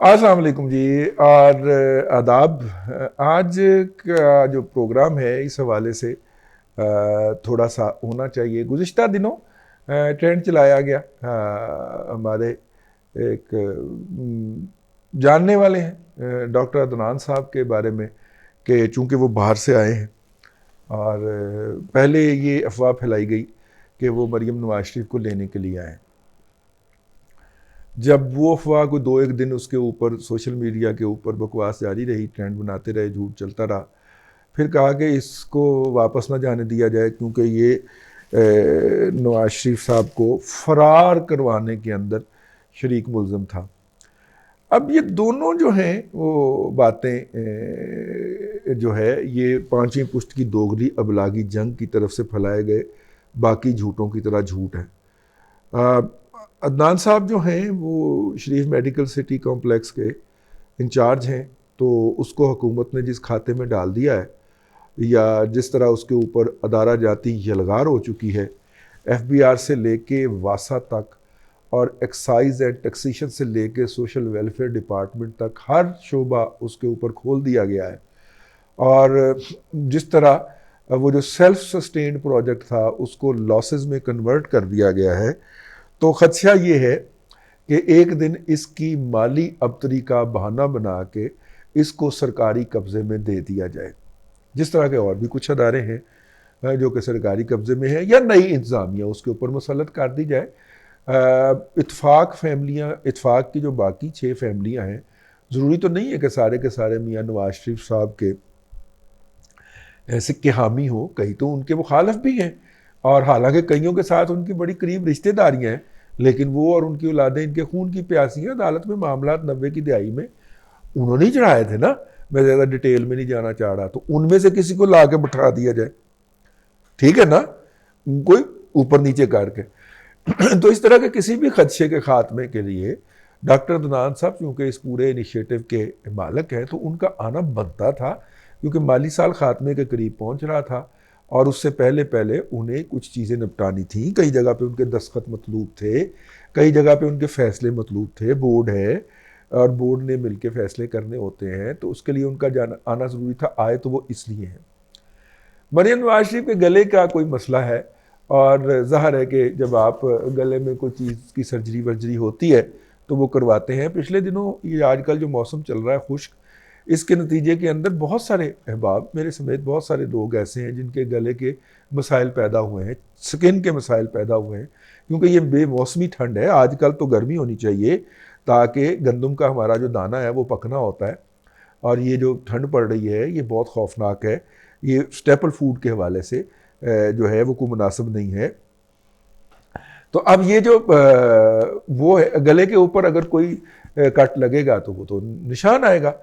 अस्सलाम वालेकुम जी और आदाब। आज का जो प्रोग्राम है इस हवाले से थोड़ा सा होना चाहिए। गुज़िश्ता दिनों ट्रेंड चलाया गया हमारे एक जानने वाले हैं डॉक्टर अदनान साहब के बारे में कि चूँकि वो बाहर से आए हैं और पहले ये अफवाह फैलाई गई कि वो मरीम नवाज शरीफ को लेने के लिए आए। जब वो अफवाह को दो एक दिन उसके ऊपर सोशल मीडिया के ऊपर बकवास जारी रही, ट्रेंड बनाते रहे, झूठ चलता रहा, फिर कहा कि इसको वापस ना जाने दिया जाए क्योंकि ये नवाज शरीफ साहब को फरार करवाने के अंदर शरीक मुल्ज़म था। अब ये दोनों जो हैं वो बातें जो है ये पाँचवीं पुश्त की दोगली अबलागी जंग की तरफ से फैलाए गए बाकी झूठों की तरह झूठ है। अदनान साहब जो हैं वो शरीफ मेडिकल सिटी कॉम्प्लेक्स के इंचार्ज हैं, तो उसको हुकूमत ने जिस खाते में डाल दिया है या जिस तरह उसके ऊपर अदारा जाती यलगार हो चुकी है, FBI से लेके वासा तक और एक्साइज एंड टैक्सेशन से लेके सोशल वेलफेयर डिपार्टमेंट तक हर शोबा उसके ऊपर खोल दिया गया है। और जिस तरह वो जो सेल्फ सस्टेन्ड प्रोजेक्ट था उसको लॉसेस में कन्वर्ट कर दिया गया है, तो खदशा ये है कि एक दिन इसकी माली अबतरी का बहाना बना के इसको सरकारी कब्ज़े में दे दिया जाए, जिस तरह के और भी कुछ अदारे हैं जो कि सरकारी कब्ज़े में है, या नई इंतज़ामिया उसके ऊपर मुसल्लत कर दी जाए। इत्फाक फैमिलियाँ, इत्फाक की जो बाकी 6 फैमिलियाँ हैं, ज़रूरी तो नहीं है कि सारे के सारे मियाँ नवाज शरीफ साहब के सिक्के हामी हो, कई तो उनके मुखालफ भी हैं और हालांकि कईयों के साथ उनकी बड़ी करीब रिश्तेदारियां हैं, लेकिन वो और उनकी औलादें इनके खून की प्यासी हैं। अदालत में मामला 90 की दिहाई में उन्होंने ही चढ़ाए थे ना, मैं ज़्यादा डिटेल में नहीं जाना चाह रहा, तो उनमें से किसी को ला के बैठा दिया जाए, ठीक है ना, कोई ऊपर नीचे करके। तो इस तरह के किसी भी खदशे के खात्मे के लिए डॉक्टर अदनान साहब क्योंकि इस पूरे इनिशिएटिव के मालिक हैं, तो उनका आना बनता था, क्योंकि माली साल खात्मे के करीब पहुंच रहा था और उससे पहले पहले उन्हें कुछ चीज़ें निपटानी थी। कई जगह पे उनके दस्तखत मतलूब थे, कई जगह पे उनके फैसले मतलूब थे। बोर्ड है और बोर्ड ने मिलके फैसले करने होते हैं, तो उसके लिए उनका जाना आना ज़रूरी था। आए तो वो इसलिए हैं। मरीम नवाज शरीफ के गले का कोई मसला है और ज़ाहिर है कि जब आप गले में कोई चीज़ की सर्जरी वर्जरी होती है तो वो करवाते हैं। पिछले दिनों ये आजकल जो मौसम चल रहा है खुश्क, इसके नतीजे के अंदर बहुत सारे अहबाब, मेरे समेत बहुत सारे लोग ऐसे हैं जिनके गले के मसाइल पैदा हुए हैं, स्किन के मसाइल पैदा हुए हैं, क्योंकि ये बेमौसमी ठंड है। आजकल तो गर्मी होनी चाहिए ताकि गंदम का हमारा जो दाना है वो पकना होता है, और ये जो ठंड पड़ रही है ये बहुत खौफनाक है। ये स्टेपल फूड के हवाले से जो है वो कोई मुनासिब नहीं है। तो अब ये जो वो है, गले के ऊपर अगर कोई कट लगेगा तो वो तो निशान आएगा,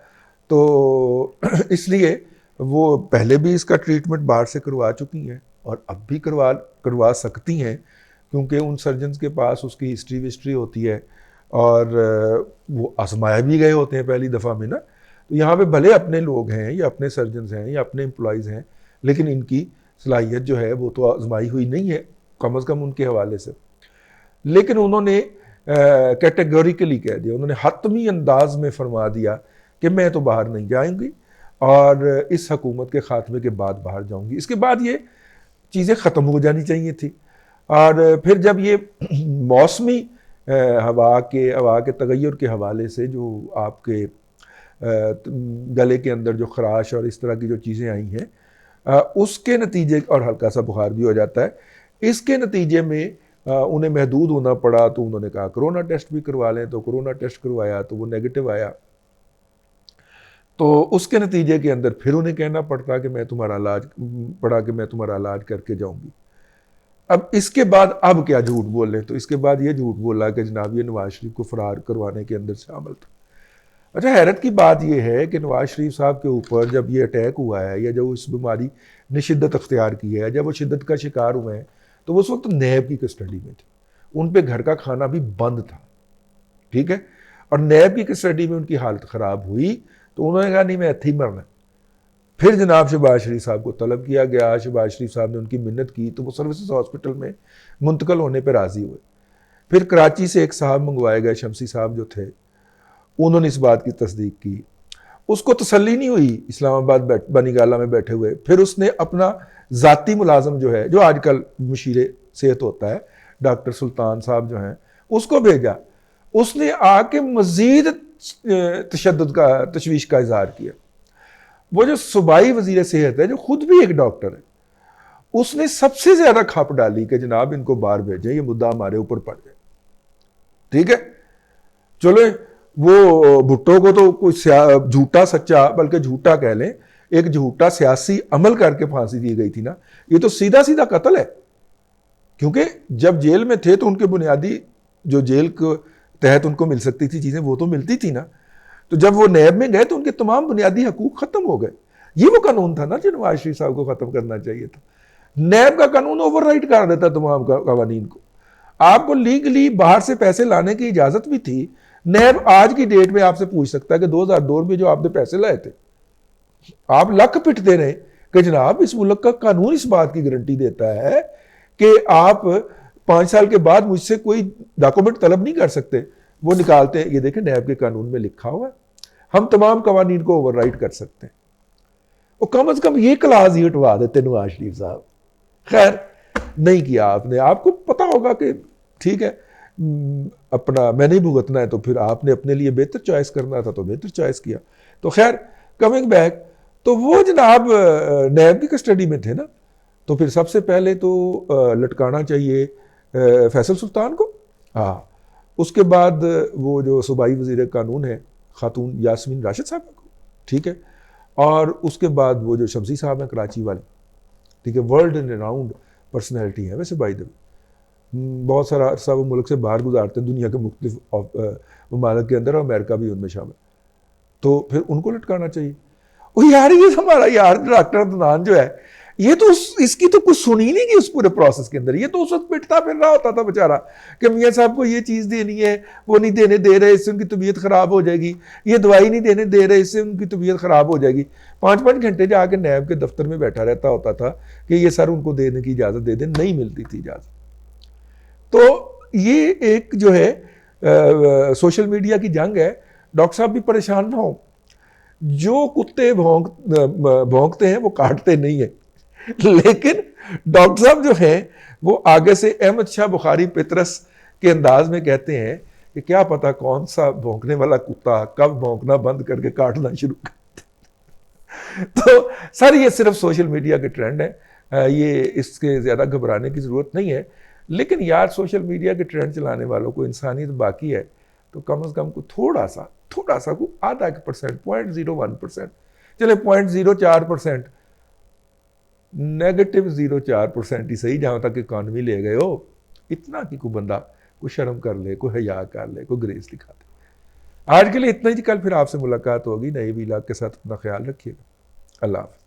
तो इसलिए वो पहले भी इसका ट्रीटमेंट बाहर से करवा चुकी हैं और अब भी करवा सकती हैं, क्योंकि उन सर्जन्स के पास उसकी हिस्ट्री विस्ट्री होती है और वो आजमाया भी गए होते हैं पहली दफ़ा में ना। तो यहाँ पे भले अपने लोग हैं या अपने सर्जन्स हैं या अपने एम्प्लॉयज़ हैं, लेकिन इनकी सलाहियत जो है वो तो आजमाई हुई नहीं है, कम अज़ कम उनके हवाले से। लेकिन उन्होंने कैटेगोरिकली कह दिया, उन्होंने हतमी अंदाज में फरमा दिया कि मैं तो बाहर नहीं जाऊंगी और इस हकूमत के खात्मे के बाद बाहर जाऊंगी। इसके बाद ये चीज़ें ख़त्म हो जानी चाहिए थी। और फिर जब ये मौसमी हवा के तगैर के हवाले से जो आपके गले के अंदर जो खराश और इस तरह की जो चीज़ें आई हैं, उसके नतीजे, और हल्का सा बुखार भी हो जाता है, इसके नतीजे में उन्हें महदूद होना पड़ा। तो उन्होंने कहा कोरोना टेस्ट भी करवा लें, तो कोरोना टेस्ट करवाया तो वो नेगेटिव आया, तो उसके नतीजे के अंदर फिर उन्हें कहना पड़ता कि मैं तुम्हारा इलाज करके जाऊंगी। अब इसके बाद अब क्या झूठ बोले, तो इसके बाद ये झूठ बोला कि जनाब ये नवाज शरीफ को फरार करवाने के अंदर शामिल था। अच्छा, हैरत की बात यह है कि नवाज शरीफ साहब के ऊपर जब ये अटैक हुआ है या जब इस बीमारी ने शिद्दत अख्तियार की है, जब वो शिद्दत का शिकार हुए हैं, तो उस वक्त नैब की कस्टडी में थे, उन पे घर का खाना भी बंद था, ठीक है, और नैब की कस्टडी में उनकी हालत ख़राब हुई तो उन्होंने कहा नहीं मैं इत्थे ही मरना। फिर जनाब शहबाज शरीफ साहब को तलब किया गया, शहबाज शरीफ साहब ने उनकी मिन्नत की तो वो सर्विसेज हॉस्पिटल में मुंतकल होने पर राज़ी हुए। फिर कराची से एक साहब मंगवाए गए, शमसी साहब जो थे, انہوں نے اس بات کی تصدیق کی. اس کو تسلی نہیں ہوئی اسلام آباد بنی گالہ میں بیٹھے ہوئے, پھر اس نے اپنا ذاتی ملازم جو ہے, جو آج کل مشیر صحت ہوتا ہے, ڈاکٹر سلطان صاحب جو ہیں, اس کو بھیجا. اس نے آ کے مزید تشدد کا, تشویش کا اظہار کیا. وہ جو صوبائی وزیر صحت ہے, جو خود بھی ایک ڈاکٹر ہے, اس نے سب سے زیادہ کھپ ڈالی کہ جناب ان کو باہر بھیجیں, یہ مدعا ہمارے اوپر پڑ جائے. ٹھیک ہے, چلو وہ بھٹو کو تو کوئی جھوٹا سچا, بلکہ جھوٹا کہہ لیں, ایک جھوٹا سیاسی عمل کر کے پھانسی دی گئی تھی نا, یہ تو سیدھا سیدھا قتل ہے. کیونکہ جب جیل میں تھے تو ان کے بنیادی جو جیل کے تحت ان کو مل سکتی تھی چیزیں وہ تو ملتی تھی نا. تو جب وہ نیب میں گئے تو ان کے تمام بنیادی حقوق ختم ہو گئے. یہ وہ قانون تھا نا جو نواز شریف صاحب کو ختم کرنا چاہیے تھا. نیب کا قانون اوور رائٹ کر دیتا تمام قوانین کو. آپ کو لیگلی باہر سے پیسے لانے کی اجازت بھی تھی. نیب آج کی ڈیٹ میں آپ سے پوچھ سکتا ہے کہ 2002 میں جو آپ نے پیسے لائے تھے, آپ لک پٹتے رہے کہ جناب اس ملک کا قانون اس بات کی گارنٹی دیتا ہے کہ آپ 5 سال کے بعد مجھ سے کوئی ڈاکومنٹ طلب نہیں کر سکتے. وہ نکالتے ہیں, یہ دیکھیں نیب کے قانون میں لکھا ہوا ہے, ہم تمام قوانین کو اوور رائٹ کر سکتے ہیں. وہ کم از کم یہ کلاس ہی ہٹوا دیتے نواز شریف صاحب. خیر نہیں کیا آپ نے, آپ کو پتا ہوگا کہ ٹھیک ہے اپنا میں نہیں بھگتنا ہے, تو پھر آپ نے اپنے لیے بہتر چوائس کرنا تھا تو بہتر چوائس کیا. تو خیر کمنگ بیک, تو وہ جناب نیب کی کسٹڈی میں تھے نا, تو پھر سب سے پہلے تو لٹکانا چاہیے فیصل سلطان کو. ہاں, اس کے بعد وہ جو صوبائی وزیر قانون ہے خاتون یاسمین راشد صاحب کو, ٹھیک ہے, اور اس کے بعد وہ جو شمسی صاحب ہیں کراچی والے, ٹھیک ہے, ورلڈ راؤنڈ پرسنالٹی ہیں ویسے بائی دا وے, بہت سارا عرصہ وہ ملک سے باہر گزارتے ہیں دنیا کے مختلف ممالک کے اندر, اور امریکہ بھی ان میں شامل. تو پھر ان کو لٹکانا چاہیے. وہ یار یہ ہمارا یار ڈاکٹر عدنان جو ہے, یہ تو اس کی تو کچھ سنی نہیں کہ اس پورے پروسیس کے اندر. یہ تو اس وقت پٹتا پھر رہا ہوتا تھا بیچارہ کہ میاں صاحب کو یہ چیز دینی ہے, وہ نہیں دینے دے رہے, اس سے ان کی طبیعت خراب ہو جائے گی, یہ دوائی نہیں دینے دے رہے, اس سے ان کی طبیعت خراب ہو جائے گی. 5 گھنٹے جا کے نیب کے دفتر میں بیٹھا رہتا ہوتا تھا کہ یہ سر ان کو دینے کی اجازت دے دیں, نہیں ملتی تھی اجازت. تو یہ ایک جو ہے سوشل میڈیا کی جنگ ہے. ڈاکٹر صاحب بھی پریشان نہ ہوں, جو کتے بھونکتے ہیں وہ کاٹتے نہیں ہیں, لیکن ڈاکٹر صاحب جو ہیں وہ آگے سے احمد شاہ بخاری پطرس کے انداز میں کہتے ہیں کہ کیا پتا کون سا بھونکنے والا کتا کب بھونکنا بند کر کے کاٹنا شروع کر. تو سر یہ صرف سوشل میڈیا کے ٹرینڈ ہے, یہ اس کے زیادہ گھبرانے کی ضرورت نہیں ہے. لیکن یار سوشل میڈیا کے ٹرینڈ چلانے والوں کو انسانیت باقی ہے تو کم از کم کو تھوڑا سا کو آدھا 1%, 0.01%, چلے 0.04%, نیگیٹو 0.4% ہی صحیح, جہاں تک اکانومی لے گئے ہو, اتنا کہ کوئی بندہ کوئی شرم کر لے, کوئی حیا کر لے, کوئی گریس دکھا دے. آج کے لیے اتنا ہی. کل پھر آپ سے ملاقات ہوگی نئے ویلاگ کے ساتھ. اپنا خیال رکھیے گا. اللہ حافظ.